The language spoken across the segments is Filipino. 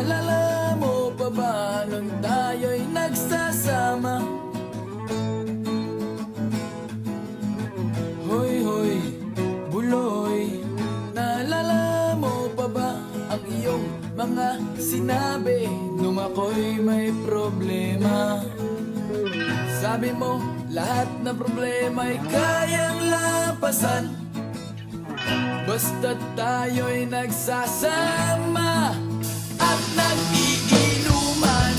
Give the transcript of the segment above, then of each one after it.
Naalala mo pa ba nung tayo'y nagsasama? Hoy, hoy, buloy, naalala mo pa ba ang iyong mga sinabi nung ako'y may problema? Sabi mo, lahat na problema'y kayang lampasan basta't tayo'y nagsasama at nag-iinuman.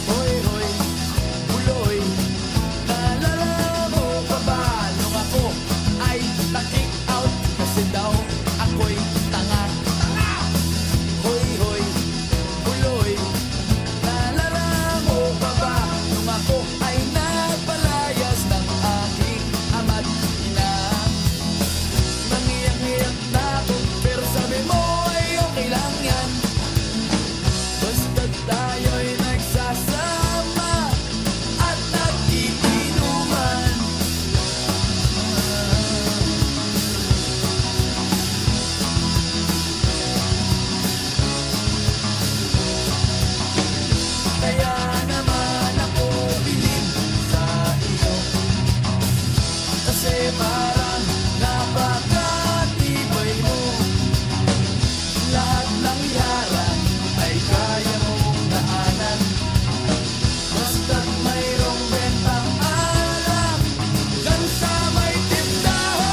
Hoy, hoy, buloy, naalala mo pa ba nung ako ay na-kick out kasi daw ako'y tanga? Hoy, hoy, buloy, naalala mo pa ba nung ako ay napalayas ng aking ama't ina? Nangiyak-ngiyak na ako pero sabi mo ay okay lang yan basta't tayo'y nagsasama at nag-iinuman. Kaya naman ako bilib sa iyo kasi parang napakatibay mo. Lahat ng yaran ay kaya mong daanan basta't mayroong bentang alak dyan sa may tindahan.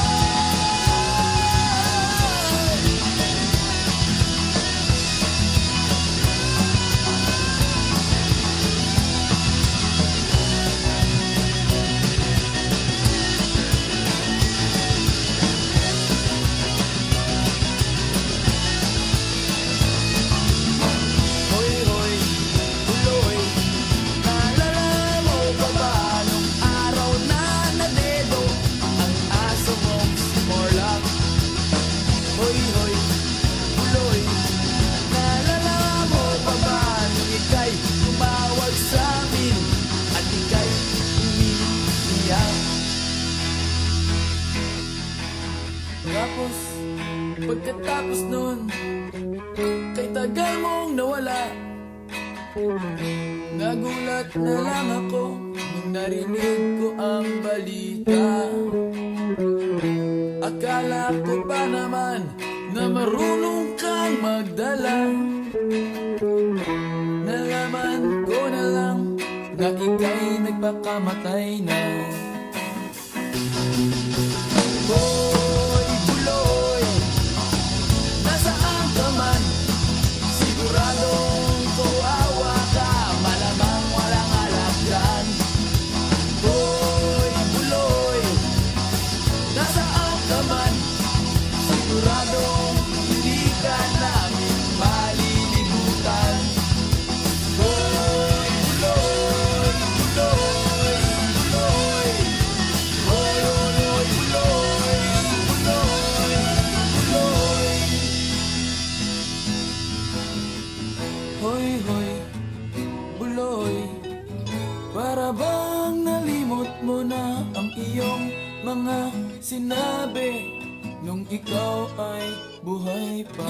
Hoy, hoy, buloy, naalala mo pa ba nung araw na nadedo ang aso mong si Morlock? Hoy, hoy, buloy, naalala mo pa ba nung ika'y tumawag sa amin at ika'y umiiyak? Tapos, pagkatapos nun, kay tagal mong nawala, nagulat na lang ako nung narinig ko ang balita. Akala ko pa naman na marunong kang magdala. Nalaman ko na lang na ika'y nagpakamatay na. Hoy, buloy, nasaan ka man? Siguradong kawawa ka, malamang walang alak dyan. Hoy, buloy, nasaan ka man? Siguradong hindi ka namin malilimutan. Hoy, buloy, buloy, buloy. Hoy, hoy, hoy, buloy, buloy, buloy. Hoy, hoy, buloy, para bang nalimot mo na ang iyong mga sinabi nung ikaw ay buhay pa?